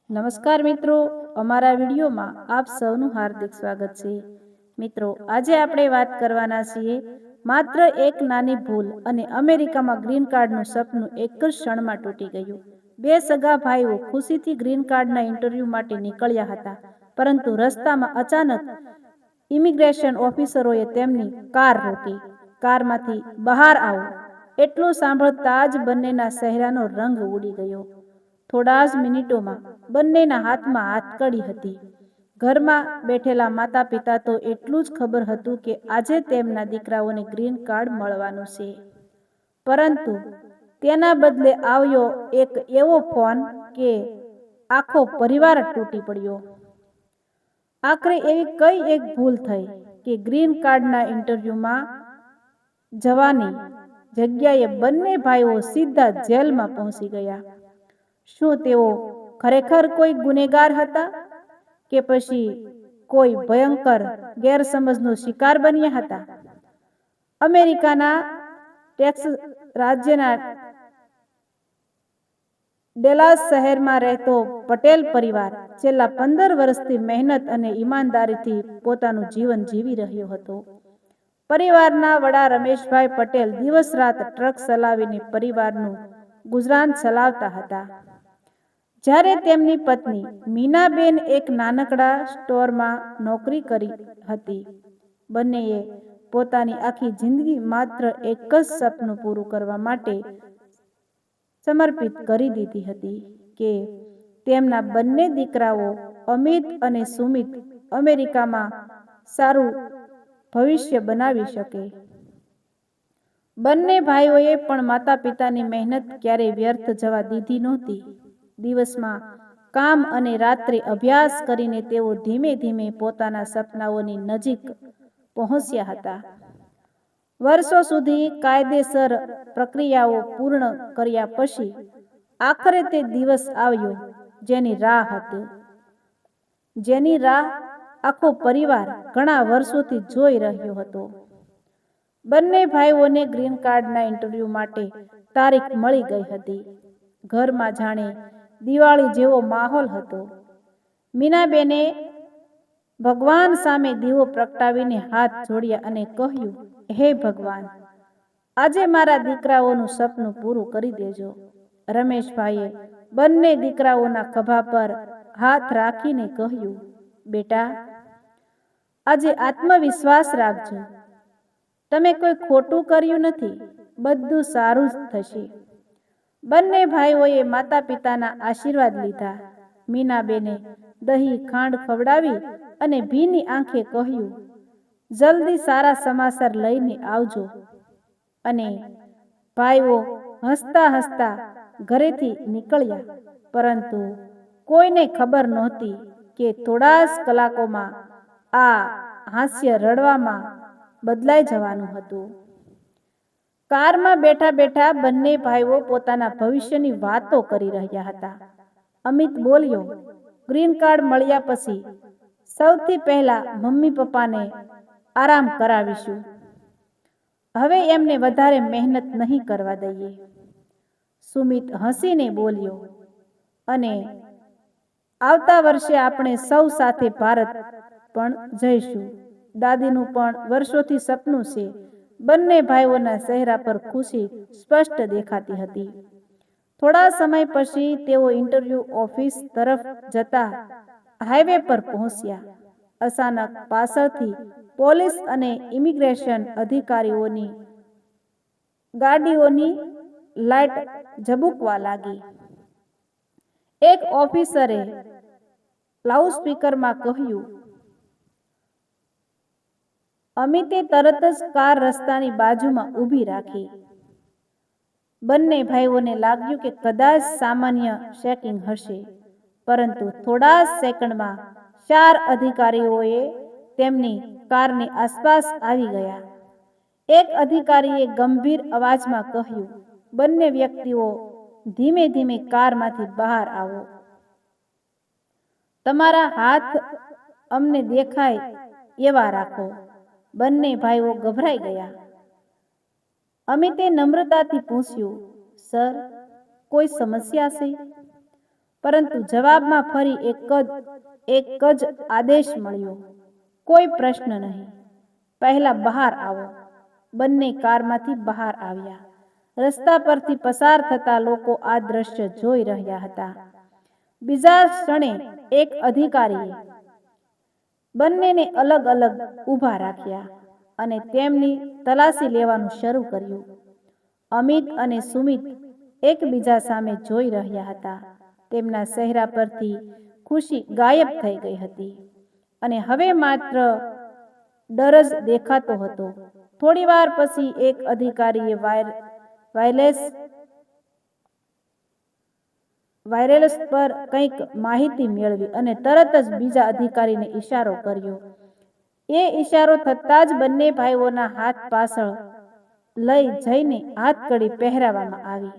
નમસ્કાર મિત્રો, અમારા વિડીયોમાં આપ સૌનું હાર્દિક સ્વાગત છે. મિત્રો, આજે આપણે વાત કરવાના છીએ માત્ર એક નાની ભૂલ અને અમેરિકામાં ગ્રીન કાર્ડનું સપનું એક જ ક્ષણમાં તૂટી ગયું. બે સગા ભાઈઓ ખુશીથી ગ્રીન કાર્ડના ઇન્ટરવ્યૂ માટે નીકળ્યા હતા, પરંતુ રસ્તામાં અચાનક ઇમિગ્રેશન ઓફિસરોએ તેમની કાર રોકી. કારમાંથી બહાર આવો એટલું સાંભળતા જ બંનેના ચહેરાનો રંગ ઉડી ગયો. થોડા જ મિનિટોમાં બંનેના હાથમાં હાથકડી હતી. ઘરમાં બેઠેલા માતા પિતા તો એટલું જ ખબર હતું કે આજે તેમના દીકરાઓને ગ્રીન કાર્ડ મળવાનું છે, પરંતુ તેના બદલે આવ્યો એક એવો ફોન કે આખો પરિવાર તૂટી પડ્યો. આખરે એવી કઈ એક ભૂલ થઈ કે ગ્રીન કાર્ડના ઇન્ટરવ્યુમાં જવાની જગ્યાએ બંને ભાઈઓ સીધા જેલમાં પહોંચી ગયા. શું તેઓ ખરેખર કોઈ ગુનેગાર હતા કે પછી કોઈ ભયંકર ગેરસમજનો શિકાર બન્યા હતા? અમેરિકાના ટેક્સાસ રાજ્યના ડેલાસ શહેરમાં રહેતો પટેલ પરિવાર છેલ્લા 15 વર્ષથી મહેનત અને ઈમાનદારીથી પોતાનું જીવન જીવી રહ્યો હતો. પરિવારના વડા રમેશભાઈ પટેલ દિવસ રાત ટ્રક ચલાવીને પરિવારનું ગુજરાન ચલાવતા હતા, જ્યારે તેમની પત્ની મીનાબેન એક નાનકડા સ્ટોરમાં નોકરી કરી હતી. બંનેએ પોતાની આખી જિંદગી માત્ર એક જ સપનું પૂરું કરવા માટે સમર્પિત કરી દીધી હતી કે તેમના બંને દીકરાઓ અમિત અને સુમિત અમેરિકામાં સારું ભવિષ્ય બનાવી શકે. બંને ભાઈઓએ પણ માતા પિતાની મહેનત ક્યારેય વ્યર્થ જવા દીધી નહોતી. દિવસમાં કામ અને રાત્રે અભ્યાસ કરીને તેઓ ધીમે ધીમે પોતાના સપનાઓની નજીક પહોંચ્યા હતા. વર્ષો સુધી કાયદેસર પ્રક્રિયાઓ પૂર્ણ કર્યા પછી આખરે તે દિવસ આવ્યો જેની રાહ આખો પરિવાર ઘણા વર્ષોથી જોઈ રહ્યો હતો. બંને ભાઈઓને ગ્રીન કાર્ડના ઇન્ટરવ્યૂ માટે તારીખ મળી ગઈ હતી. ઘરમાં જાણે દિવાળી જેવો માહોલ હતો. મીનાબેને ભગવાન સામે દીવો પ્રગટાવીને હાથ જોડ્યા અને કહ્યું, હે ભગવાન, આજે મારા દીકરાઓનું સપનું પૂરું કરી દેજો. રમેશભાઈએ બંને દીકરાઓના ખભા પર હાથ રાખીને કહ્યું, બેટા, આજે આત્મવિશ્વાસ રાખજો. તમે કોઈ ખોટું કર્યું નથી. બધું સારું જ થશે. બંને ભાઈઓએ માતા પિતાના આશીર્વાદ લીધા. મીનાબેને દહીં ખાંડ ખવડાવી અને ભીની આંખે કહ્યું, જલ્દી સારા સમાચાર લઈને આવજો. અને ભાઈઓ હસતા હસતા ઘરેથી નીકળ્યા, પરંતુ કોઈને ખબર નહોતી કે થોડા જ કલાકોમાં આ હાસ્ય રડવામાં બદલાઈ જવાનું હતું. કારમાં બેઠા બેઠા બંને ભાઈઓ પોતાના ભવિષ્યની વાતો કરી રહ્યા હતા. અમિત બોલ્યો, ગ્રીન કાર્ડ મળ્યા પછી સૌથી પહેલા મમ્મી પપ્પાને આરામ કરાવીશું. હવે એમને વધારે મહેનત નહીં કરવા દઈએ. સુમિત હસીને બોલ્યો, અને આવતા વર્ષે આપણે સૌ સાથે ભારત પણ જઈશું. દાદીનું પણ વર્ષોથી સપનું છે. બંને ભાઈઓના ચહેરા પર ખુશી સ્પષ્ટ દેખાતી હતી. થોડા સમય પછી તેઓ ઇન્ટરવ્યૂ ઓફિસ તરફ જતા હાઈવે પર પહોંચ્યા. અચાનક પાછળથી પોલીસ અને ઇમિગ્રેશન અધિકારીઓની ગાડીઓની લાઇટ ઝબૂકવા લાગી. એક ઓફિસરે લાઉડસ્પીકરમાં કહ્યું. અમિતે તરત જ કાર રસ્તાની બાજુમાં ઊભી રાખી. બંને ભાઈઓને લાગ્યું કે કદાચ સામાન્ય ચેકિંગ હશે, પરંતુ થોડા જ સેકન્ડમાં 4 અધિકારીઓએ તેમની કારની આસપાસ આવી ગયા. એક અધિકારીએ ગંભીર અવાજમાં કહ્યું, બંને વ્યક્તિઓ ધીમે ધીમે કારમાંથી બહાર આવો. તમારા હાથ અમને દેખાય એવા રાખો. બંને ભાઈઓ ગભરાઈ ગયા. અમિતે નમ્રતાથી પૂછ્યું, સર, કોઈ સમસ્યા છે? પરંતુ જવાબમાં ફરી એક જ આદેશ મળ્યો, કોઈ પ્રશ્ન નહીં, પહેલા બહાર આવો. બંને કારમાંથી બહાર આવ્યા. રસ્તા પરથી પસાર થતા લોકો આ દ્રશ્ય જોઈ રહ્યા હતા. બીજા ક્ષણે એક અધિકારીએ બંનેને અલગ અલગ ઊભા રાખ્યા અને તેમની તલાશી લેવાનું શરૂ કર્યું. અમિત અને સુમિત એકબીજા સામે જોઈ રહ્યા હતા. તેમના ચહેરા પરથી ખુશી ગાયબ થઈ ગઈ હતી અને હવે માત્ર ડર જ દેખાતો હતો. થોડી વાર પછી એક અધિકારીએ વાયરલેસ પર કંઈક માહિતી મેળવી અને તરત જ બીજા અધિકારીને ઈશારો કર્યો. એ ઈશારો થતાં જ બંને ભાઈઓના હાથ પાછળ લઈ જઈને હાથકડી પહેરાવવામાં આવી.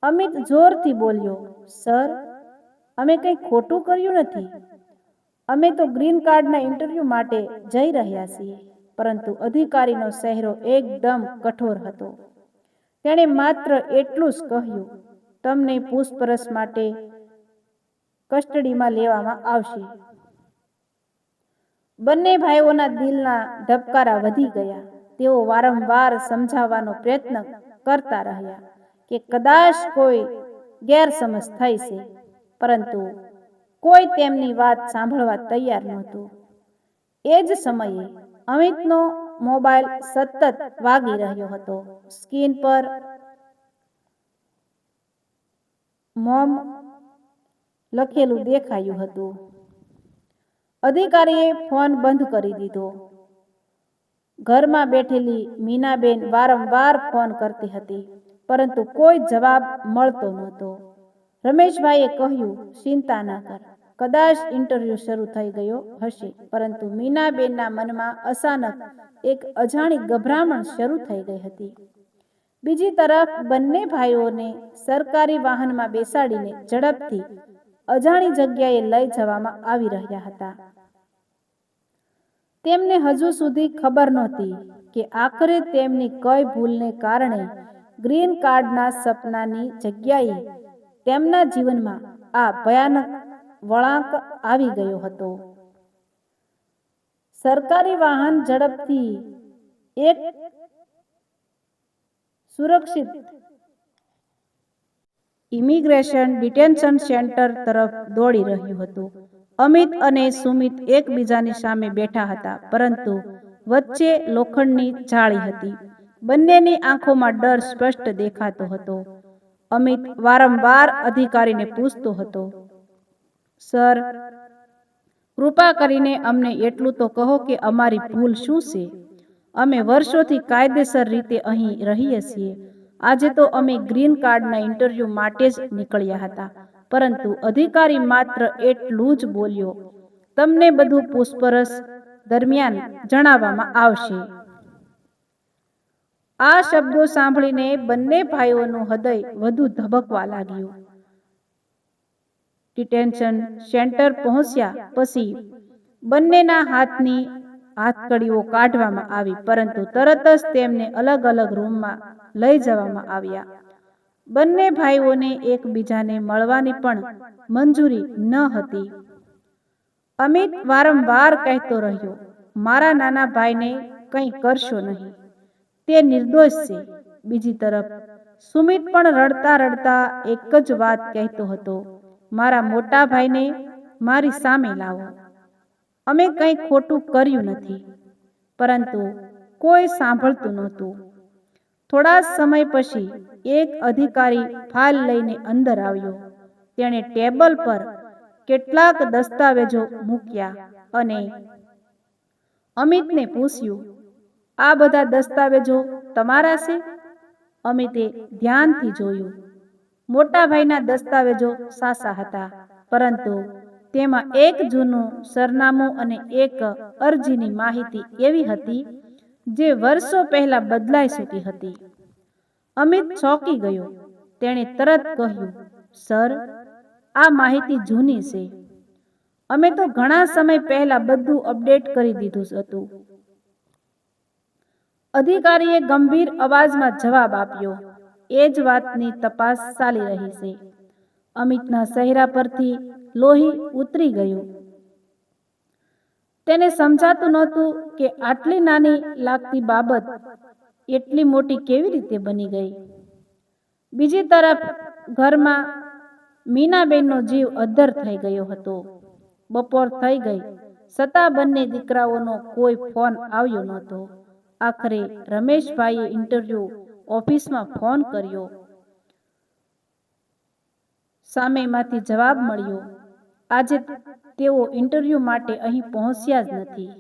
અમિત જોરથી બોલ્યો, સર, અમે કંઈ ખોટું કર્યું નથી. અમે તો ગ્રીન કાર્ડના ઇન્ટરવ્યૂ માટે જઈ રહ્યા છીએ. પરંતુ અધિકારીનો ચહેરો એકદમ કઠોર હતો. તેણે માત્ર એટલું જ કહ્યું, તમને પૂછપરછ માટે કસ્ટડીમાં લેવામાં આવશે. બંને ભાઈઓના દિલના ધબકારા વધી ગયા. તેઓ વારંવાર સમજાવવાનો પ્રયત્ન કરતા રહ્યા કે કદાચ કોઈ ગેરસમજ થઈ છે, પરંતુ કોઈ તેમની વાત સાંભળવા તૈયાર નહોતું. એ જ સમયે અમિતનો મોબાઈલ સતત વાગી રહ્યો હતો. સ્ક્રીન પર મોમ લખેલું દેખાયું હતું. અધિકારીએ ફોન બંધ કરી દીધો. ઘરમાં બેઠેલી મીનાબેન વારંવાર ફોન કરતી હતી, પરંતુ કોઈ જવાબ મળતો નહોતો. રમેશભાઈએ કહ્યું, ચિંતા ન કર, કદાચ ઇન્ટરવ્યૂ શરૂ થઈ ગયો હશે. પરંતુ મીનાબેનના મનમાં અચાનક એક અજાણી ગભરામણ શરૂ થઈ ગઈ હતી. બીજી તરફ બંને ભાઈઓને સરકારી વાહનમાં બેસાડીને ઝડપથી અજાણી જગ્યાએ લઈ જવામાં આવી રહ્યા હતા. તેમને હજુ સુધી ખબર નહોતી કે આખરે તેમની કઈ ભૂલને કારણે ગ્રીન કાર્ડના સપનાની જગ્યાએ તેમના જીવનમાં આ ભયાનક વળાંક આવી ગયો હતો. સરકારી વાહન ઝડપથી એક સુરક્ષિત ઇમિગ્રેશન ડિટેન્શન સેન્ટર તરફ દોડી રહ્યું હતું. અમિત અને સુમિત એકબીજાની સામે બેઠા હતા, પરંતુ વચ્ચે લોખંડની જાળી હતી. બંનેની આંખોમાં ડર સ્પષ્ટ દેખાતો હતો. અમિત વારંવાર અધિકારીને પૂછતો હતો, સર, કૃપા કરીને અમને એટલું તો કહો કે અમારી ભૂલ શું છે? અમે વર્ષોથી કાયદેસર રીતે અહીં રહીએ છીએ. આજે તો અમે ગ્રીન કાર્ડના ઇન્ટરવ્યૂ માટે જ નીકળ્યા હતા. પરંતુ અધિકારી માત્ર એટલું જ બોલ્યો, તમને બધું પૂછપરછ દરમિયાન જણાવવામાં આવશે. આ શબ્દો સાંભળીને બંને ભાઈઓનું હૃદય વધુ ધબકવા લાગ્યું. ડિટેન્શન સેન્ટર પહોંચ્યા પછી બંનેના હાથની હાથકડીઓ કાઢવામાં આવી, પરંતુ તરત જ તેમને અલગ અલગ રૂમમાં લઈ જવામાં આવ્યા. બંને ભાઈઓને એકબીજાને મળવાની પણ મંજૂરી ન હતી. અમિત વારંવાર કહેતો રહ્યો, મારા નાના ભાઈને કંઈ કરશો નહીં, તે નિર્દોષ છે. બીજી તરફ સુમિત પણ રડતા રડતા એક જ વાત કહેતો હતો, મારા મોટા ભાઈને મારી સામે લાવો. અમે કંઈ ખોટું કર્યું નથી. પરંતુ કોઈ સાંભળતું નહોતું. થોડા સમય પછી એક અધિકારી ફાઇલ લઈને અંદર આવ્યો. તેણે ટેબલ પર કેટલાક દસ્તાવેજો મૂક્યા અને અમિતને પૂછ્યું, આ બધા દસ્તાવેજો તમારા છે? અમિતે ધ્યાનથી જોયું. મોટા ભાઈના દસ્તાવેજો સાચા હતા, પરંતુ તેમાં એક જૂનું સરનામું અને એક અરજીની માહિતી એવી હતી જે વર્ષો પહેલા બદલાઈ ચૂકી હતી. અમિત ચોંકી ગયો. તેણે તરત કહ્યું, સર, આ માહિતી જૂની છે. અમે તો ઘણા સમય પહેલા બધું અપડેટ કરી દીધું હતું. અધિકારીએ ગંભીર અવાજમાં જવાબ આપ્યો, એ જ વાતની તપાસ ચાલી રહી છે. અમિતના ચહેરા પરથી લોહી ઉતરી ગયું. તેને સમજાતું નહોતું કે આટલી નાની લાગતી બાબત એટલી મોટી કેવી રીતે બની ગઈ. બીજી તરફ ઘરમાં મીનાબેનનો જીવ અદ્ધર થઈ ગયો હતો. બપોર થઈ ગઈ છતાં બંને દીકરાઓનો કોઈ ફોન આવ્યો નહોતો. આખરે રમેશભાઈએ ઇન્ટરવ્યુ ઓફિસમાં ફોન કર્યો. સામેમાંથી જવાબ મળ્યો, આજે તેઓ ઇન્ટરવ્યુ માટે અહીં પહોંચ્યા જ નથી.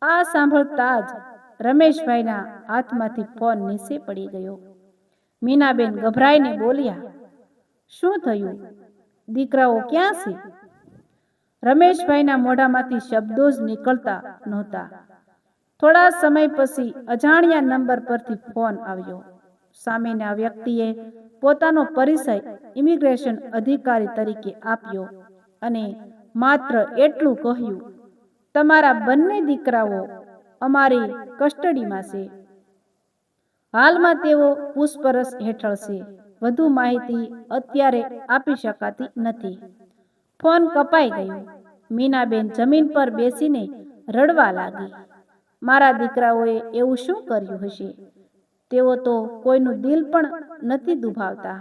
આ સાંભળતા જ રમેશભાઈના હાથમાંથી ફોન નીચે પડી ગયો. મીનાબેન ગભરાઈને બોલ્યા, શું થયું? દીકરાઓ ક્યાં છે? રમેશભાઈના મોઢામાંથી શબ્દો જ નીકળતા નહોતા. થોડા સમય પછી અજાણ્યા નંબર પરથી ફોન આવ્યો. સામેના વ્યક્તિએ પોતાનો પરિચય ઇમિગ્રેશન અધિકારી તરીકે આપ્યો અને માત્ર એટલું કહ્યું, તમારા બંને દીકરાઓ અમારી કસ્ટડીમાં છે. હાલમાં તેઓ પૂછપરછ હેઠળ છે. વધુ માહિતી અત્યારે આપી શકાતી નથી. ફોન કપાઈ ગયો. મીનાબેન જમીન પર બેસીને રડવા લાગી. મારા દીકરાઓએ એવું શું કર્યું હશે? તેઓ તો કોઈનું દિલ પણ નથી દુભાવતા.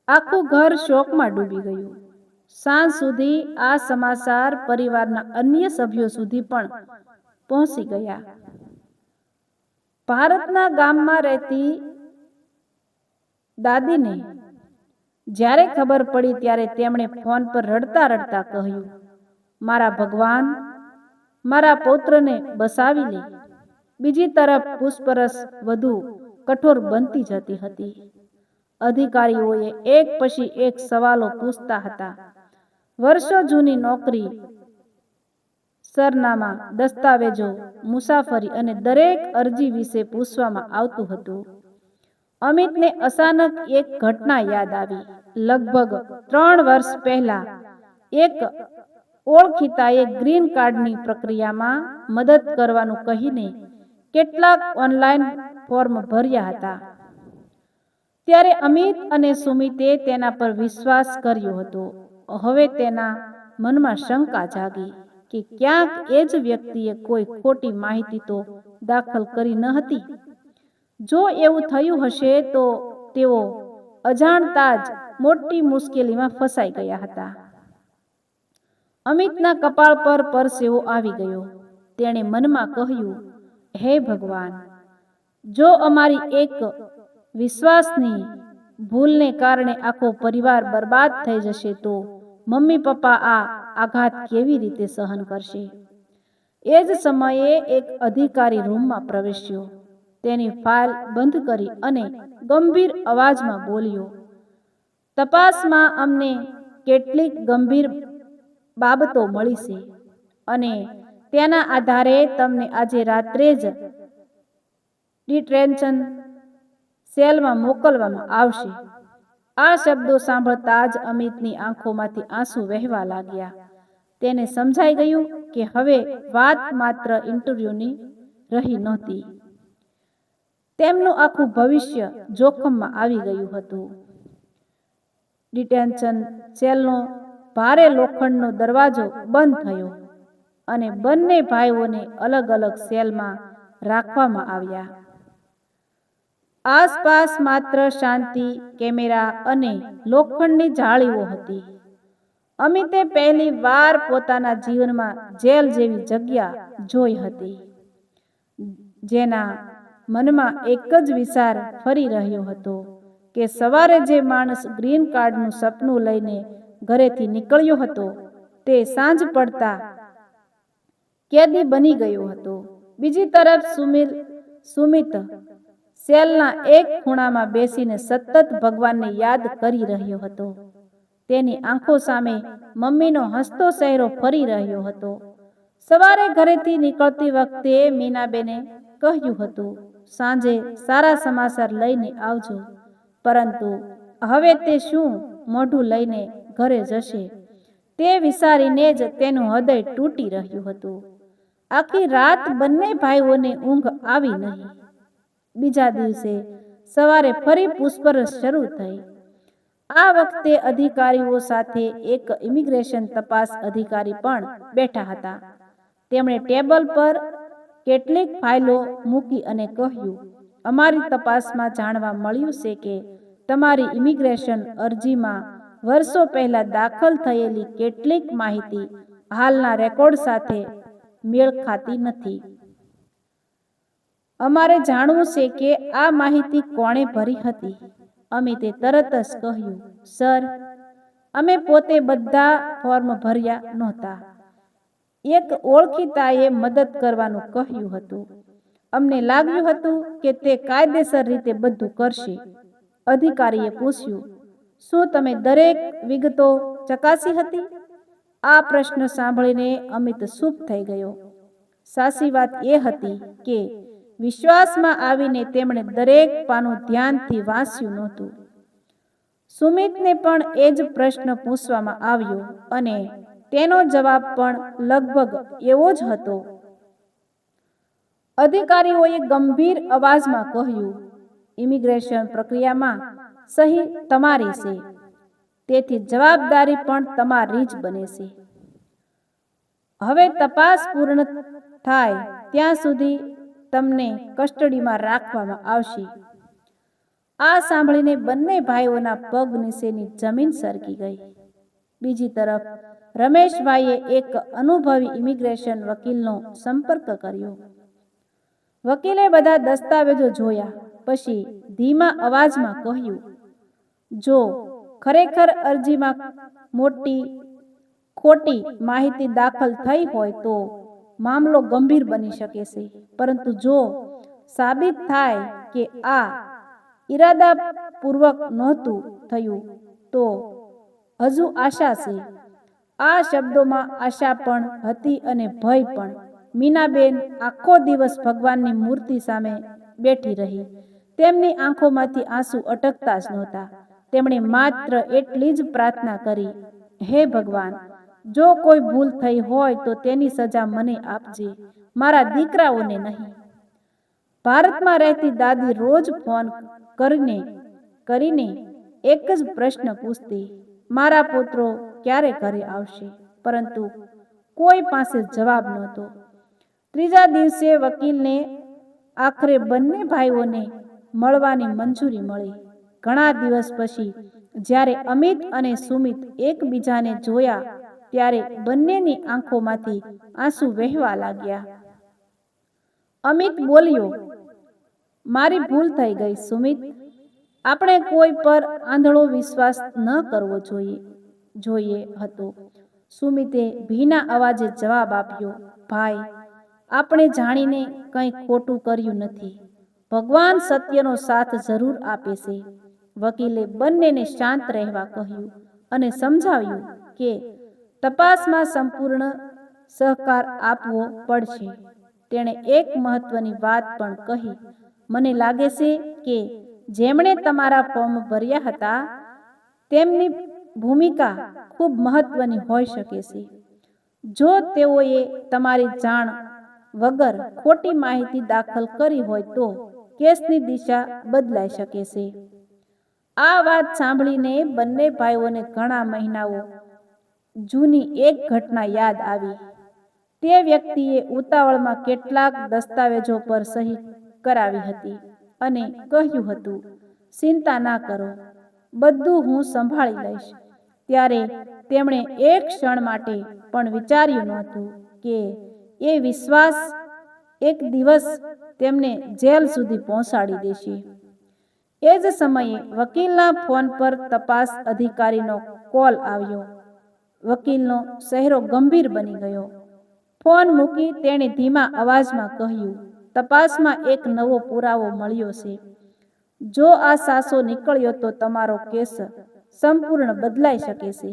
આખું ઘર શોકમાં ડૂબી ગયું. સાંજ સુધી આ સમાચાર પરિવારના અન્ય સભ્યો સુધી પણ પહોંચી ગયા. ભારતના ગામમાં રહેતી દાદીને જ્યારે ખબર પડી ત્યારે તેમણે ફોન પર રડતા રડતા કહ્યું, મારા ભગવાન, મારા પૌત્રને બચાવી લે. બીજી તરફ પૂછપરછ વધુ કઠોર બનતી જતી હતી. અધિકારીઓએ એક પછી એક સવાલો પૂછતા હતા. વર્ષો જૂની નોકરી, સરનામા, દસ્તાવેજો, મુસાફરી અને દરેક અરજી વિશે પૂછવામાં આવતું હતું. અમિતને અચાનક એક ઘટના યાદ આવી. લગભગ 3 વર્ષ પહેલા એક ઓળખીતાએ ગ્રીન કાર્ડની પ્રક્રિયામાં મદદ કરવાનું કહીને કેટલાક ઓનલાઈન ફોર્મ ભર્યા હતા. ત્યારે અમિત અને સુમિતે તેના પર વિશ્વાસ કર્યો હતો. હવે તેના મનમાં શંકા જાગી કે ક્યાંક એ જ વ્યક્તિએ કોઈ ખોટી માહિતી તો દાખલ કરી ન હતી. જો એવું થયું હશે તો તેઓ અજાણતા જ મોટી મુશ્કેલીમાં ફસાઈ ગયા હતા. અમિતના કપાળ પર પરસેવો આવી ગયો. તેણે મનમાં કહ્યું, હે ભગવાન, જો અમારી એક વિશ્વાસની ભૂલને કારણે આખો પરિવાર બરબાદ થઈ જશે તો મમ્મી પપ્પા આ આઘાત કેવી રીતે સહન કરશે? એ જ સમયે એક અધિકારી રૂમમાં પ્રવેશ્યો. તેની ફાઇલ બંધ કરી અને ગંભીર અવાજમાં બોલ્યો, તપાસમાં અમને કેટલીક ગંભીર બાબતો મળી છે અને તેના આધારે તમને આજે રાત્રે જ ડિટેન્શન સેલમાં મોકલવામાં આવશે. આ શબ્દો સાંભળતા જ અમિતની આંખોમાંથી આંસુ વહેવા લાગ્યા. તેને સમજાઈ ગયું કે હવે વાત માત્ર ઇન્ટરવ્યુની રહી નહોતી. તેમનું આખું ભવિષ્ય જોખમમાં આવી ગયું હતું. ડિટેન્શન સેલનો ભારે લોખંડનો દરવાજો બંધ થયો અને બંને ભાઈઓને અલગ અલગ સેલમાં રાખવામાં આવ્યા. આસપાસ માત્ર શાંતિ, કેમેરા અને લોખંડની જાળીઓ હતી. અમિતે પહેલી વાર પોતાના જીવનમાં જેલ જેવી જગ્યા જોઈ હતી, જેના મનમાં એક જ વિચાર ફરી રહ્યો હતો કે સવારે જે માણસ ગ્રીન કાર્ડનું સપનું લઈને ઘરેથી નીકળ્યો હતો તે સાંજ પડતા કેદી બની ગયો હતો. બીજી તરફ સુમિત સેલના એક ખૂણામાં બેસીને સતત ભગવાનને યાદ કરી રહ્યો હતો. તેની આંખો સામે મમ્મીનો હસતો ચહેરો ફરી રહ્યો હતો. સવારે ઘરેથી નીકળતી વખતે મીનાબેને કહ્યું હતું, સાંજે સારા સમાચાર લઈને આવજો. પરંતુ હવે તે શું મોઢું લઈને ઘરે જશે તે વિચારીને જ તેનું હૃદય તૂટી રહ્યું હતું. આખી રાત બંને ભાઈઓને ઊંઘ આવી નહીં. બીજા દિવસે સવારે ફરી પૂછપરછ શરૂ થઈ. આ વખતે અધિકારીઓ સાથે એક ઇમિગ્રેશન તપાસ અધિકારી પણ બેઠા હતા. તેમણે ટેબલ પર કેટલીક ફાઇલો મૂકી અને કહ્યું, અમારી તપાસમાં જાણવા મળ્યું છે કે તમારી ઇમિગ્રેશન અરજીમાં વર્ષો પહેલા દાખલ થયેલી કેટલીક માહિતી હાલના રેકોર્ડ સાથે મેળ ખાતી નથી. અમારે જાણવું છે કે આ માહિતી કોણે ભરી હતી. અમિતે તરત જ કહ્યું, સર, અમે પોતે બધા ફોર્મ ભર્યા નહોતા. એક ઓળખીતાએ મદદ કરવાનું કહ્યું હતું. અમને લાગ્યું હતું કે તે કાયદેસર રીતે બધું કરશે. અધિકારીએ પૂછ્યું, શું તમે દરેક વિગતો ચકાસી હતી? આ પ્રશ્ન સાંભળીને અમિત ચૂપ થઈ ગયો. સાચી વાત એ હતી કે વિશ્વાસમાં આવીને તેમણે દરેક પાનું ધ્યાનથી વાંચ્યું નહોતું. સુમિતને પણ એ જ પ્રશ્ન પૂછવામાં આવ્યો અને તેનો જવાબ પણ લગભગ એવો જ હતો. અધિકારીઓએ ગંભીર અવાજમાં કહ્યું, ઇમિગ્રેશન પ્રક્રિયામાં સહી તમારી છે, તેથી જવાબદારી પણ તમારી જ બને છે. હવે તપાસ પૂર્ણ થાય ત્યાં સુધી તમને કસ્ટડીમાં રાખવામાં આવશે. આ સાંભળીને બંને ભાઈઓના પગ નીચેની જમીન સરકી ગઈ. બીજી તરફ રમેશભાઈએ એક અનુભવી ઇમિગ્રેશન વકીલનો સંપર્ક કર્યો. વકીલે બધા દસ્તાવેજો જોયા પછી ધીમા અવાજમાં કહ્યું, જો ખરેખર અરજીમાં ખોટી માહિતી દાખલ થઈ હોય તો મામલો ગંભીર બની શકે છે. પરંતુ જો સાબિત થાય કે આ ઇરાદાપૂર્વક નહોતું થયું તો હજુ આશા છે. આ શબ્દોમાં આશા પણ હતી અને ભય પણ. મીનાબેન આખો દિવસ ભગવાનની મૂર્તિ સામે બેઠી રહી. તેમની આંખોમાંથી આંસુ અટકતા જ નહોતા. તેમણે માત્ર એટલી જ પ્રાર્થના કરી, હે ભગવાન, જો કોઈ ભૂલ થઈ હોય તો તેની સજા મને આપજે, મારા દીકરાઓને નહીં. ભારતમાં રહેતી દાદી રોજ ફોન કરીને એક જ પ્રશ્ન પૂછતી, મારા પુત્રો ક્યારે ઘરે આવશે? પરંતુ કોઈ પાસે જવાબ નહોતો. ત્રીજા દિવસે વકીલને આખરે બંને ભાઈઓને મળવાની મંજૂરી મળી. ઘણા દિવસ પછી જ્યારે અમિત અને સુમિત એકબીજાને જોયા ત્યારે બંનેની આંખોમાંથી આંસુ વહેવા લાગ્યા. અમિત બોલ્યો, મારી ભૂલ થઈ ગઈ સુમિત. આપણે કોઈ પર આંધળો વિશ્વાસ ન કરવો જોઈએ હતો. સુમિતે ભીના અવાજે જવાબ આપ્યો, ભાઈ, આપણે જાણીને કંઈ ખોટું કર્યું નથી. ભગવાન સત્યનો સાથ જરૂર આપે છે. વકીલે બંનેને શાંત રહેવા કહ્યું અને સમજાવ્યું કે તપાસમાં સંપૂર્ણ સહકાર આપવો પડશે. તેણે એક મહત્વની વાત પણ કહી, મને લાગે છે કે જેમણે તમારા ફોર્મ ભર્યા હતા તેમની ભૂમિકા ખૂબ મહત્વની હોઈ શકે છે. જો તેઓએ તમારી જાણ વગર ખોટી માહિતી દાખલ કરી હોય તો કેસની દિશા બદલાઈ શકે છે. આ વાત સાંભળીને બંને ભાઈઓને ઘણા મહિનાઓ જૂની એક ઘટના યાદ આવી. તે વ્યક્તિએ ઉતાવળમાં કેટલાક દસ્તાવેજો પર સહી કરાવી હતી અને કહ્યું હતું, ચિંતા ના કરો, બધું હું સંભાળી લઈશ. ત્યારે તેમણે એક ક્ષણ માટે પણ વિચાર્યું નહોતું કે એ વિશ્વાસ એક દિવસ તેમને જેલ સુધી પહોંચાડી દેશે. એ જ સમયે વકીલના ફોન પર તપાસ અધિકારીનો કોલ આવ્યો. વકીલનો ચહેરો ગંભીર બની ગયો. ફોન મૂકી તેણે ધીમા અવાજમાં કહ્યું, તપાસમાં એક નવો પુરાવો મળ્યો છે. જો આ સાચો નીકળ્યો તો તમારો કેસ સંપૂર્ણ બદલાઈ શકે છે.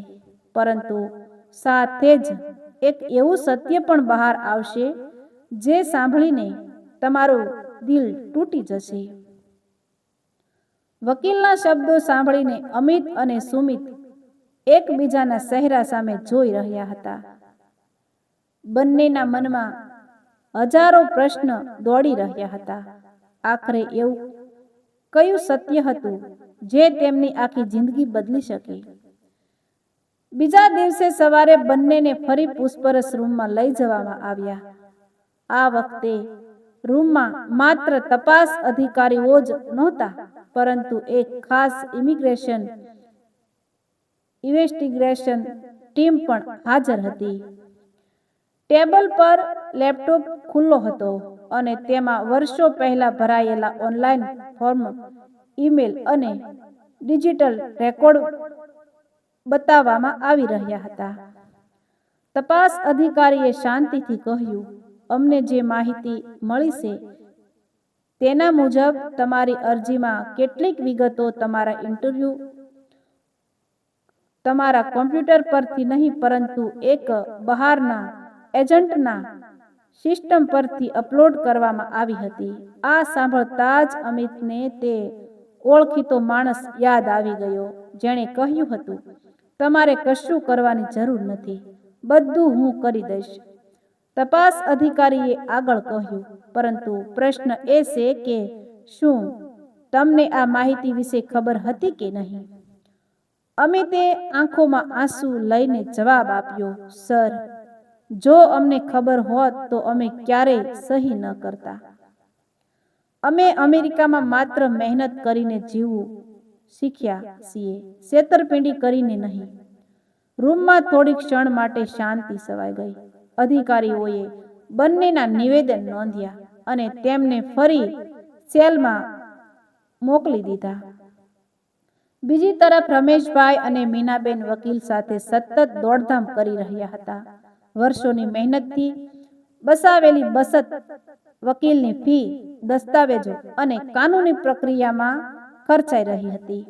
પરંતુ સાથે જ એક એવું સત્ય પણ બહાર આવશે જે સાંભળીને તમારું દિલ તૂટી જશે. વકીલના શબ્દો સાંભળીને અમિત અને સુમિત એકબીજાના ચહેરા સામે જોઈ રહ્યા હતા. બંનેના મનમાં હજારો પ્રશ્ન દોડી રહ્યા હતા. આખરે એવું કયું સત્ય હતું જે તેમની આખી જિંદગી બદલી શકે? બીજા દિવસે સવારે બંનેને ફરી પૂછપરછ રૂમમાં લઈ જવામાં આવ્યા. આ વખતે રૂમમાં માત્ર તપાસ અધિકારીઓ જ નહોતા, પરંતુ એક ખાસ ઇન્વેસ્ટિગેશન ટીમ પણ હાજર હતી. ટેબલ પર લેપટોપ ખુલ્લો હતો અને તેમાં વર્ષો પહેલા ભરાયેલા ઓનલાઈન ફોર્મ, ઈમેલ અને ડિજિટલ રેકોર્ડ બતાવવામાં આવી રહ્યા હતા. તપાસ અધિકારીએ શાંતિથી કહ્યું, અમને જે માહિતી મળી છે તેના મુજબ તમારી અરજીમાં કેટલીક વિગતો તમારા ઇન્ટરવ્યૂ તમારા કોમ્પ્યુટર પરથી નહીં, પરંતુ એક બહારના એજન્ટના સિસ્ટમ પરથી અપલોડ કરવામાં આવી હતી. આ સાંભળતા જ અમિતને તે ઓળખીતો માણસ યાદ આવી ગયો જેણે કહ્યું હતું, તમારે કશું કરવાની જરૂર નથી, બધું હું કરી દઈશ. તપાસ અધિકારીએ આગળ કહ્યું, પરંતુ પ્રશ્ન એ છે કે શું તમને આ માહિતી વિશે ખબર હતી કે નહીં? અમિતે આંખોમાં આંસુ લઈને જવાબ આપ્યો, સર, જો અમને ખબર હોત તો અમે ક્યારેય સહી ન કરતા. અમે અમેરિકામાં માત્ર મહેનત કરીને જીવવું શીખ્યા છીએ, છેતરપિંડી કરીને નહીં. રૂમમાં થોડી ક્ષણ માટે શાંતિ છવાઈ ગઈ. અધિકારીઓએ બંનેના નિવેદન નોંધ્યા અને તેમને ફરી સેલમાં મોકલી દીધા. બીજી તરફ રમેશભાઈ અને મીનાબેન વકીલ સાથે સતત દોડધામ કરી રહ્યા હતા. વર્ષોની મહેનતથી બસાવેલી બચત વકીલની ફી, દસ્તાવેજો અને કાનૂની પ્રક્રિયામાં ખર્ચાઈ રહી હતી.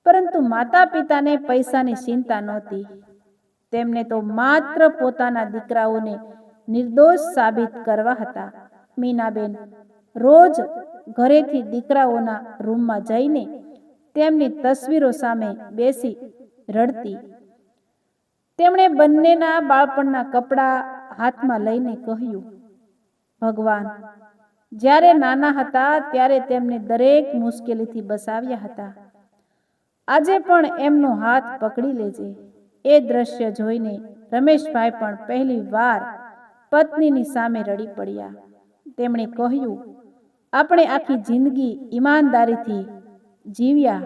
પરંતુ માતા પિતાને પૈસાની ચિંતા નહોતી. તેમને તો માત્ર પોતાના દીકરાઓને નિર્દોષ સાબિત કરવા હતા. મીનાબેન રોજ ઘરેથી દીકરાઓના રૂમમાં જઈને તેમની તસવીરો સામે બેસી રડતી. તેમણે બંનેના બાળપણના કપડાં હાથમાં લઈને કહ્યું, ભગવાન, જ્યારે નાના હતા ત્યારે તેમને દરેક મુશ્કેલીથી બચાવ્યા હતા. આજે પણ એમનો હાથ પકડી લેજે. એ દ્રશ્ય જોઈને રમેશભાઈ પણ પહેલી વાર પત્નીની સામે રડી પડ્યા. તેમણે કહ્યું, આપણે આખી જિંદગી ઈમાનદારીથી જીવ્યા,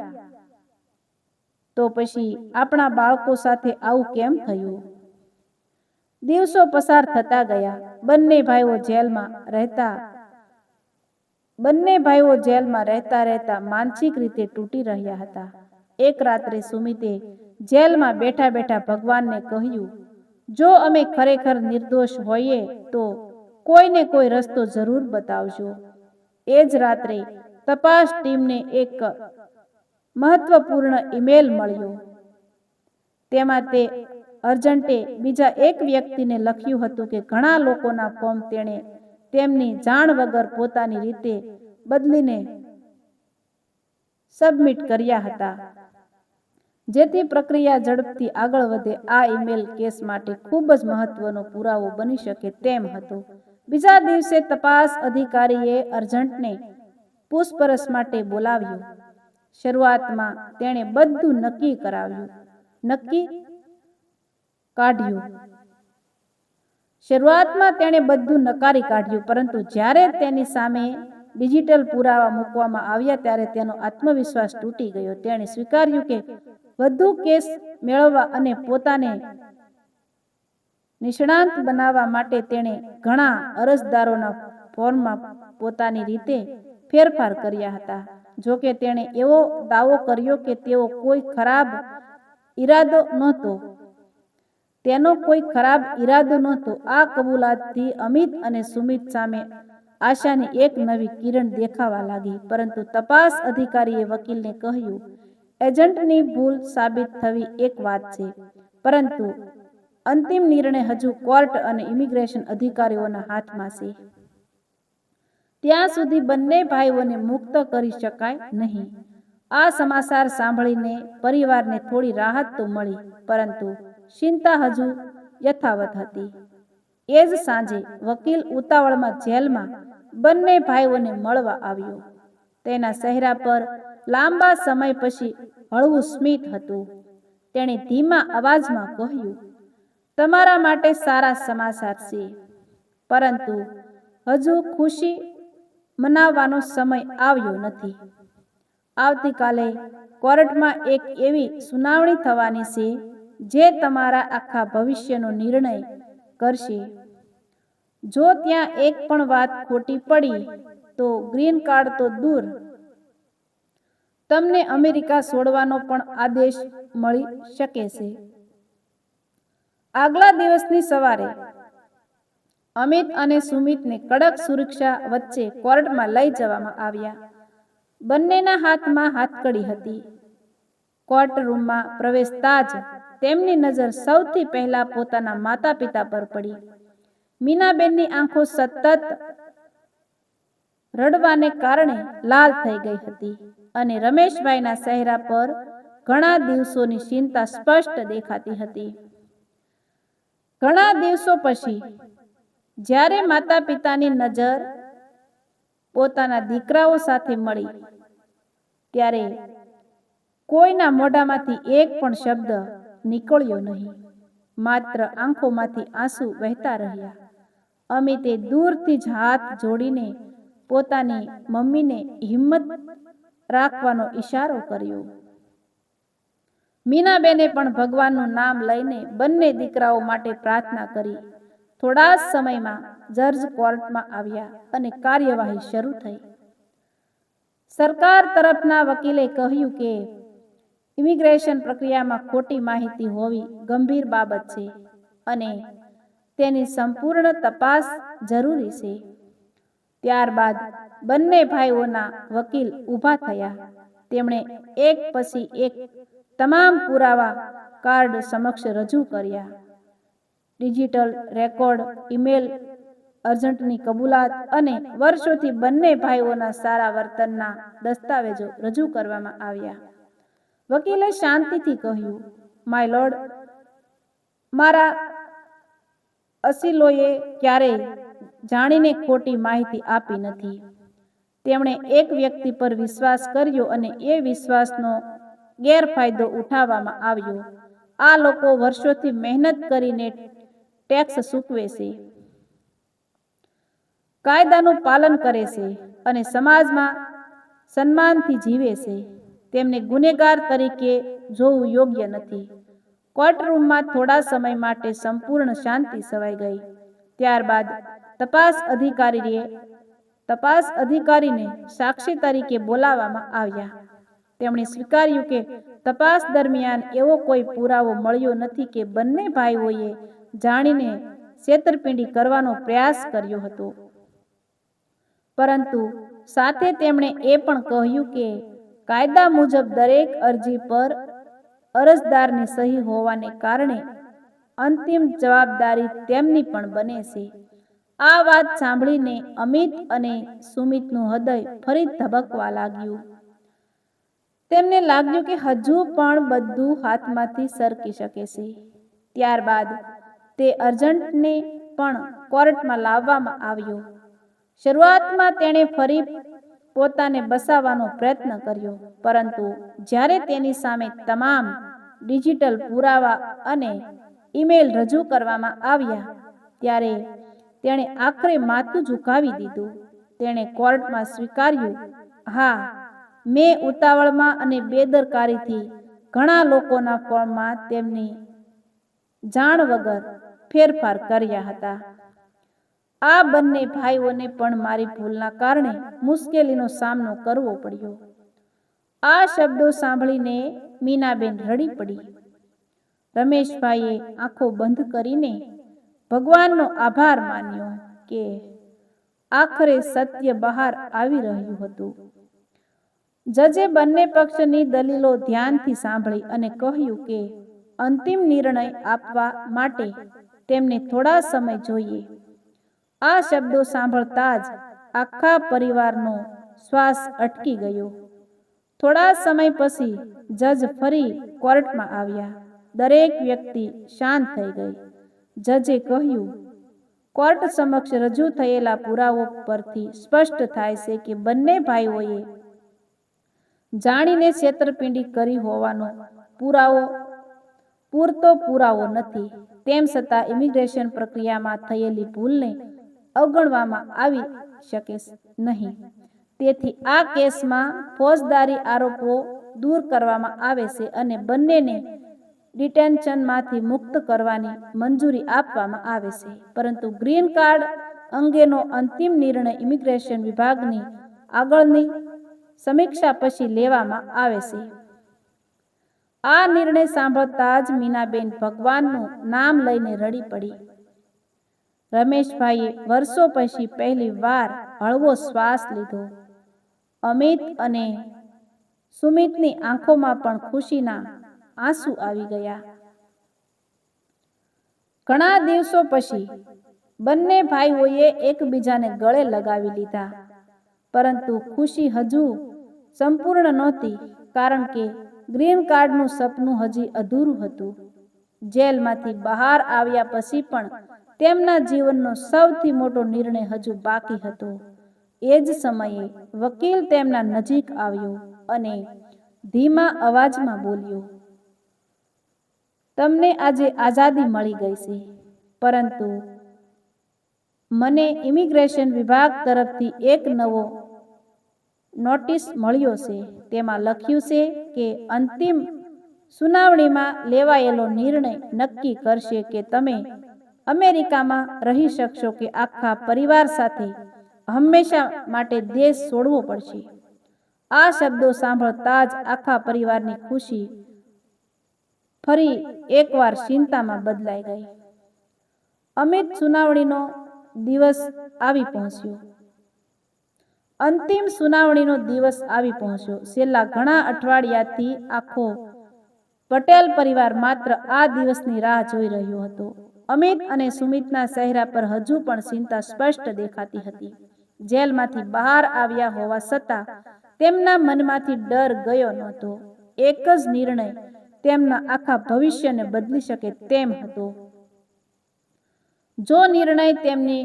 તો પછી આપણા બાળકો સાથે આવું કેમ થયું? દિવસો પસાર થતા ગયા. બંને ભાઈઓ જેલમાં રહેતા રહેતા માનસિક રીતે તૂટી રહ્યા હતા. એક રાત્રે સુમિતે જેલમાં બેઠા બેઠા ભગવાનને કહ્યું, જો અમે ખરેખર નિર્દોષ હોઈએ તો કોઈને કોઈ રસ્તો જરૂર બતાવજો. એ જ રાત્રે તપાસ ટીમને એક મહત્વપૂર્ણ ઈમેલ મળ્યો. તેમાં તે અર્જન્ટે બીજા એક વ્યક્તિને લખ્યું હતું કે ઘણા લોકોના ફોર્મ તેણે તેમની જાણ વગર પોતાની રીતે બદલીને સબમિટ કર્યા હતા, જેથી પ્રક્રિયા ઝડપથી આગળ વધે. આ ઈમેલ કેસ માટે ખૂબ જ મહત્વનો પુરાવો બની શકે તેમ હતો. બીજા દિવસે તપાસ અધિકારીએ અર્જન્ટને પૂછપરછ માટે બોલાવ્યો. શરૂઆતમાં તેણે બધું નક્કી કાઢ્યું, પરંતુ જ્યારે તેની સામે ડિજિટલ પુરાવા મૂકવામાં આવ્યા ત્યારે તેનો આત્મવિશ્વાસ તૂટી ગયો. તેણે સ્વીકાર્યું કે વધુ કેસ મેળવવા અને પોતાને નિષ્ણાત બનાવવા માટે તેણે ઘણા અરજદારોના ફોર્મમાં પોતાની રીતે ફેરફાર કર્યા હતા. જોકે તેણે એવો દાવો કર્યો કે તેનો કોઈ ખરાબ ઈરાદો નહોતો. આ કબૂલાતથી અમિત અને સુમિત સામે આશાની એક નવી કિરણ દેખાવા લાગી. પરંતુ તપાસ અધિકારીએ વકીલને કહ્યું, એજન્ટની ભૂલ સાબિત થવી એક વાત છે, પરંતુ અંતિમ નિર્ણય હજુ કોર્ટ અને ઇમિગ્રેશન અધિકારીઓના હાથમાં છે. ત્યાં સુધી બંને ભાઈઓને મુક્ત કરી શકાય નહીં. આ સમાચાર સાંભળીને પરિવારને થોડી રાહત તો મળી, પરંતુ ચિંતા હજુ યથાવત હતી. એ જ સાંજે વકીલ ઉતાવળમાં જેલમાં બંને ભાઈઓને મળવા આવ્યો. તેના ચહેરા પર લાંબા સમય પછી હળવું સ્મિત હતું. તેણે ધીમા અવાજમાં કહ્યું, તમારા માટે સારા સમાચાર છે, પરંતુ હજુ ખુશી મનાવવાનો સમય આવ્યો નથી. આવતીકાલે કોર્ટમાં એક એવી સુનાવણી થવાની છે જે તમારા આખા ભવિષ્યનો નિર્ણય કરશે. જો ત્યાં એક પણ વાત ખોટી પડી તો ગ્રીન કાર્ડ તો દૂર, તમને અમેરિકા છોડવાનો પણ આદેશ મળી શકે છે. આગલા દિવસની સવારે અમિત અને સુમિતને કડક સુરક્ષા વચ્ચે કોર્ટમાં લઈ જવામાં આવ્યા. બંનેના હાથમાં હાથકડી હતી. કોર્ટ રૂમમાં પ્રવેશતા જ તેમની નજર સૌથી પહેલા પોતાના માતા પિતા પર પડી. મીનાબેનની આંખો સતત રડવાને કારણે લાલ થઈ ગઈ હતી અને રમેશભાઈના ચહેરા પર ઘણા દિવસોની ચિંતા સ્પષ્ટ દેખાતી હતી. ઘણા દિવસો પછી જ્યારે માતા પિતાની નજર પોતાના દીકરાઓ સાથે મળી, ત્યારે કોઈના મોઢામાંથી એક પણ શબ્દ નીકળ્યો નહીં. માત્ર આંખોમાંથી આંસુ વહેતા રહ્યા. અમિતે દૂરથી જ હાથ જોડીને પોતાની મમ્મીને હિંમત રાખવાનો ઈશારો કર્યો. મીનાબેને પણ ભગવાનનું નામ લઈને બંને દીકરાઓ માટે પ્રાર્થના કરી. થોડા જ સમયમાં જજ કોર્ટમાં આવ્યા અને કાર્યવાહી શરૂ થઈ. સરકાર તરફના વકીલે કહ્યું કે ઇમિગ્રેશન પ્રક્રિયામાં ખોટી માહિતી હોવી ગંભીર બાબત છે અને તેની સંપૂર્ણ તપાસ જરૂરી છે. ત્યારબાદ બંને ભાઈઓના વકીલ ઊભા થયા. તેમણે એક પછી એક તમામ પુરાવા કાર્ડ સમક્ષ રજૂ કર્યા. ડિજિટલ રેકોર્ડ, ઈમેલ, એજન્ટની કબૂલાત અને વર્ષોથી બંને ભાઈઓના સારા વર્તનના દસ્તાવેજો રજૂ કરવામાં આવ્યા. વકીલે શાંતિથી કહ્યું, માય લોર્ડ, મારા અસીલોએ ક્યારેય જાણીને ખોટી માહિતી આપી નથી. તેમણે એક વ્યક્તિ પર વિશ્વાસ કર્યો અને એ વિશ્વાસનો ગેરફાયદો ઉઠાવવામાં આવ્યો. આ લોકો વર્ષોથી મહેનત કરીને ટેક્સ ચૂકવે છે, કાયદાનું પાલન કરે છે અને સમાજમાં સન્માનથી જીવે છે. તેમને ગુનેગાર તરીકે જોવું યોગ્ય નથી. કોર્ટરૂમમાં થોડા સમય માટે સંપૂર્ણ શાંતિ છવાઈ ગઈ. ત્યારબાદ તપાસ અધિકારીને સાક્ષી તરીકે બોલાવવામાં આવ્યા. તેમણે સ્વીકાર્યું કે તપાસ દરમિયાન એવો કોઈ પુરાવો મળ્યો નથી કે બંને ભાઈઓએ જાણીને છેતરપિંડી કરવાનો પ્રયાસ કર્યો હતો. પરંતુ સાથે તેમણે એ પણ કહ્યું કે કાયદા મુજબ દરેક અરજી પર અરજદારની સહી હોવાને કારણે અંતિમ જવાબદારી તેમની પણ બને છે. આ વાત સાંભળીને અમિત અને સુમિતનું હૃદય ફરી ધબકવા લાગ્યું. તેમને લાગ્યું કે હજુ પણ બધું હાથમાંથી સરકી શકે છે. ત્યારબાદ તે એજન્ટને પણ કોર્ટમાં લાવવામાં આવ્યો. શરૂઆતમાં તેણે ફરી પોતાને બચાવવાનો પ્રયત્ન કર્યો, પરંતુ જ્યારે તેની સામે તમામ ડિજિટલ પુરાવા અને ઈમેલ રજૂ કરવામાં આવ્યા, ત્યારે તેણે આખરે માથું ઝુકાવી દીધું. તેણે કોર્ટમાં સ્વીકાર્યું, હા, મેં ઉતાવળમાં અને બેદરકારીથી ઘણા લોકોના ફોર્મમાં તેમની જાણ વગર ફેરફાર કર્યા હતા. આ બંને ભાઈઓને પણ મારી ભૂલના કારણે મુશ્કેલીનો સામનો કરવો પડ્યો. આ શબ્દો સાંભળીને મીનાબેન રડી પડી. રમેશભાઈએ આંખો બંધ કરીને ભગવાનનો આભાર માન્યો કે આખરે સત્ય બહાર આવી રહ્યું હતું. જજે બંને પક્ષની દલીલો ધ્યાનથી સાંભળી અને કહ્યું કે અંતિમ નિર્ણય આપવા માટે તેમને થોડા સમય જોઈએ. આ શબ્દો સાંભળતા જ આખા પરિવારનો શ્વાસ અટકી ગયો. થોડા સમય પછી જજ ફરી કોર્ટમાં આવ્યા. દરેક વ્યક્તિ શાંત થઈ ગઈ. જજે કહ્યું, કોર્ટ સમક્ષ રજૂ થયેલા પુરાવો પરથી સ્પષ્ટ થાય છે કે બંને ભાઈઓએ જાણીને છેતરપિંડી કરી હોવાનો પૂરતો પુરાવો નથી. તેમ છતાં ઇમિગ્રેશન પ્રક્રિયામાં થયેલી ભૂલને અવગણવામાં આવી શકે નહીં. તેથી આ કેસમાં ફોજદારી આરોપો દૂર કરવામાં આવે છે અને બંનેને ડિટેન્શનમાંથી મુક્ત કરવાની મંજૂરી આપવામાં આવે છે. પરંતુ ગ્રીન કાર્ડ અંગેનો અંતિમ નિર્ણય ઇમિગ્રેશન વિભાગની આગળની સમીક્ષા પછી લેવામાં આવે છે. આ નિર્ણય સાંભળતા જ મીનાબેન ભગવાનનું નામ લઈને રડી પડી. રમેશભાઈએ વર્ષો પછી પહેલી વાર હળવો શ્વાસ લીધો. અમિત અને સુમિતની આંખોમાં પણ ખુશીના આંસુ આવી ગયા. ઘણા દિવસો પછી બંને ભાઈઓએ એકબીજાને ગળે લગાવી લીધા. પરંતુ ખુશી હજુ સંપૂર્ણ નહોતી, કારણ કે ગ્રીન કાર્ડનું સપનું હજી અધૂરું હતું. જેલમાંથી બહાર આવ્યા પછી પણ તેમના જીવનનો સૌથી મોટો નિર્ણય હજુ બાકી હતો. એ જ સમયે વકીલ તેમના નજીક આવ્યો અને ધીમા અવાજમાં બોલ્યો, તમને આજે આઝાદી મળી ગઈ છે, પરંતુ મને ઇમિગ્રેશન વિભાગ તરફથી એક નવો નોટિસ મળ્યો છે. તેમાં લખ્યું છે કે અંતિમ સુનાવણીમાં લેવાયેલો નિર્ણય નક્કી કરશે કે તમે અમેરિકામાં રહી શકશો કે આખા પરિવાર સાથે હંમેશા માટે દેશ છોડવો પડશે. આ શબ્દો સાંભળતા જ આખા પરિવારની ખુશી ફરી એકવાર ચિંતામાં બદલાઈ ગઈ. અમિત સુનાવણીનો દિવસ આવી પહોંચ્યો. અંતિમ સુનાવણીનો દિવસ આવી પહોંચ્યો. છેલ્લા ઘણા અઠવાડિયાથી આખો પટેલ પરિવાર માત્ર આ દિવસની રાહ જોઈ રહ્યો હતો. અમિત અને સુમિતના ચહેરા પર હજુ પણ ચિંતા સ્પષ્ટ દેખાતી હતી. જેલમાંથી બહાર આવ્યા હોવા છતાં તેમના મનમાંથી ડર ગયો નહોતો. એક જ નિર્ણય તેમના આખા ભવિષ્યને બદલી શકે તેમ હતો. જો નિર્ણય તેમની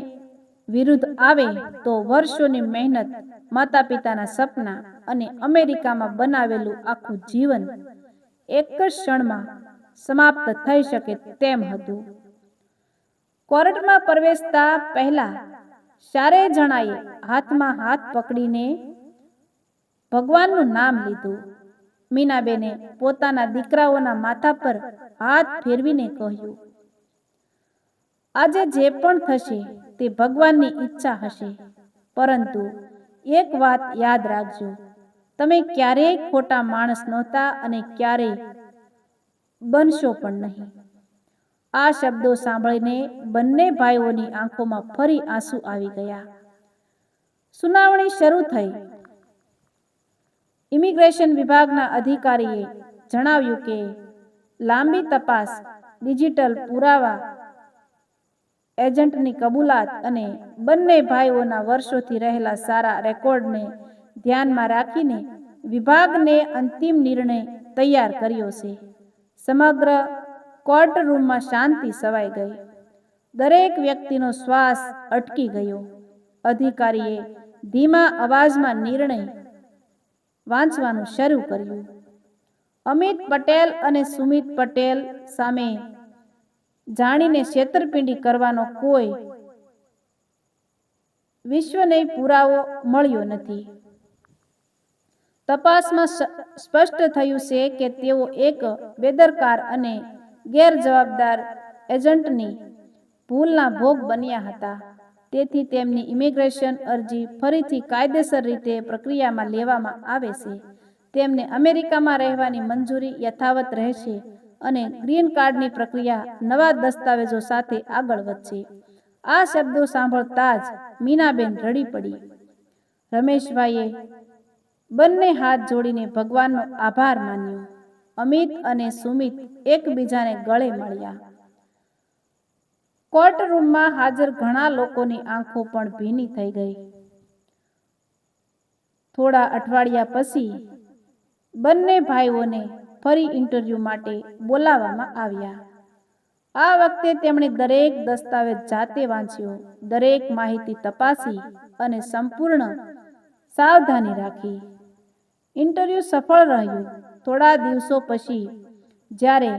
વિરુદ્ધ આવે તો વર્ષોની મહેનત, માતા પિતાના સપના અને અમેરિકામાં બનાવેલું આખું જીવન એક જ ક્ષણમાં સમાપ્ત થઈ શકે તેમ હતું. કોર્ટમાં પ્રવેશતા પહેલા ચારેય જણાએ હાથમાં હાથ પકડીને ભગવાનનું નામ લીધું. મીનાબેને પોતાના દીકરાઓના માથા પર હાથ ફેરવીને કહ્યું, આજે જે પણ થશે તે ભગવાનની ઈચ્છા હશે, પરંતુ એક વાત યાદ રાખજો, તમે ક્યારેય ખોટા માણસ નહોતા અને ક્યારેય બનશો પણ નહીં. આ શબ્દો સાંભળીને બંને ભાઈઓની આંખોમાં ફરી આંસુ આવી ગયા. સુનાવણી શરૂ થઈ. ઇમિગ્રેશન વિભાગના અધિકારીએ જણાવ્યું કે લાંબી તપાસ, ડિજિટલ પુરાવા, એજન્ટની કબૂલાત અને બંને ભાઈઓના વર્ષોથી રહેલા સારા રેકોર્ડને ધ્યાનમાં રાખીને વિભાગને અંતિમ નિર્ણય તૈયાર કર્યો છે. સમગ્ર કોર્ટરૂમમાં શાંતિ છવાઈ ગઈ. દરેક વ્યક્તિનો શ્વાસ અટકી ગયો. અધિકારીએ ધીમા અવાજમાં નિર્ણય વાંચવાનું શરૂ કર્યું. અમિત પટેલ અને સુમિત પટેલ સામે જાણીને છેતરપિંડી કરવાનો કોઈ વિશ્વસનીય પુરાવો મળ્યો નથી. તપાસમાં સ્પષ્ટ થયું છે કે તેઓ એક બેદરકાર અને ગેરજવાબદાર એજન્ટની ભૂલના ભોગ બન્યા હતા. તેથી તેમની ઇમિગ્રેશન અરજી ફરીથી કાયદેસર રીતે પ્રક્રિયામાં લેવામાં આવે છે. તેમને અમેરિકામાં રહેવાની મંજૂરી યથાવત રહેશે અને ગ્રીન કાર્ડની પ્રક્રિયા નવા દસ્તાવેજો સાથે આગળ વધશે. આ શબ્દો સાંભળતા જ મીનાબેન રડી પડી. રમેશભાઈએ બંને હાથ જોડીને ભગવાનનો આભાર માન્યો. અમિત અને સુમિત એકબીજાને ગળે મળ્યા. કોર્ટરૂમમાં હાજર ઘણા લોકોની આંખો પણ ભીની થઈ ગઈ. થોડા અઠવાડિયા પછી બંને ભાઈઓને ફરી ઇન્ટરવ્યૂ માટે બોલાવવામાં આવ્યા. આ વખતે તેમણે દરેક દસ્તાવેજ જાતે વાંચ્યો, દરેક માહિતી તપાસી અને સંપૂર્ણ સાવધાની રાખી. ઇન્ટરવ્યૂ સફળ રહ્યું. થોડા દિવસો પછી જ્યારે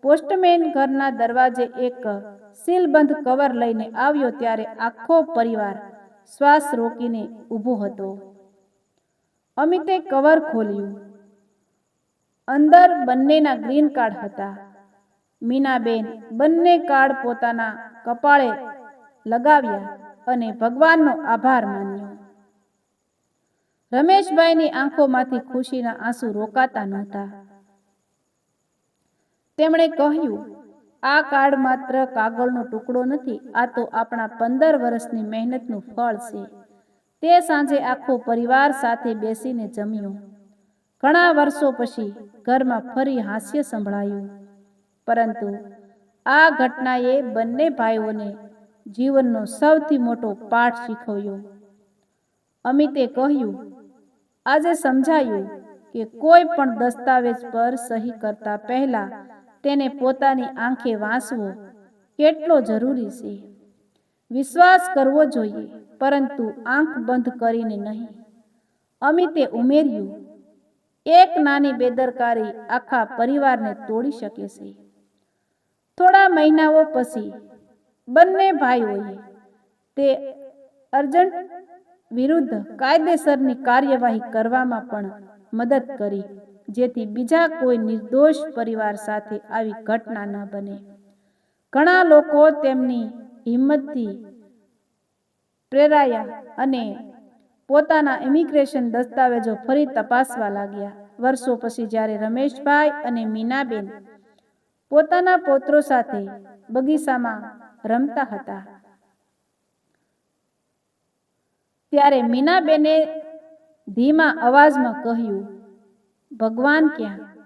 પોસ્ટમેન ઘરના દરવાજે એક સીલબંધ કવર લઈને આવ્યો ત્યારે આખો પરિવાર શ્વાસ રોકીને ઊભો હતો. અમિતે કવર ખોલ્યું. અંદર બંનેના ગ્રીન કાર્ડ હતા. મીનાબેન બંને કાર્ડ પોતાના કપાળે લગાવ્યા અને ભગવાનનો આભાર માન્યો. રમેશભાઈની આંખોમાંથી ખુશીના આંસુ રોકાતા નહોતા. તેમણે કહ્યું, આ કાર્ડ માત્ર કાગળનો ટુકડો નથી, આ તો આપણા 15 વર્ષની મહેનતનું ફળ છે. તે સાંજે આખો પરિવાર સાથે બેસીને જમ્યો. ઘણા વર્ષો પછી ઘરમાં ફરી હાસ્ય સંભળાયું. પરંતુ આ ઘટનાએ બંને ભાઈઓને જીવનનો સૌથી મોટો પાઠ શીખવ્યો. અમિતે કહ્યું, આજે સમજાયું કે કોઈ પણ દસ્તાવેજ પર સહી કરતા પહેલા તેને પોતાની આંખે વાંચવો કેટલો જરૂરી છે. વિશ્વાસ કરવો જોઈએ, પરંતુ આંખ બંધ કરીને નહીં. અમિતે ઉમેર્યું, એક નાની બેદરકારી આખા પરિવારને તોડી શકે છે. થોડા મહિનાઓ પછી બંને ભાઈઓએ તે એજન્ટ વિરુદ્ધ કાયદેસરની કાર્યવાહી કરવામાં પણ મદદ કરી, જેથી બીજા કોઈ નિર્દોષ પરિવાર સાથે આવી ઘટના ન બને. ઘણા લોકો તેમની હિંમતથી પ્રેરાયા અને પોતાના ઇમિગ્રેશન દસ્તાવેજો ફરી તપાસવા લાગ્યા. વર્ષો પછી જ્યારે રમેશભાઈ અને મીનાબેન પોતાના પૌત્રો સાથે બગીચામાં રમતા હતા ત્યારે મીનાબેને ધીમા અવાજમાં કહ્યું, ભગવાન ક્યાં?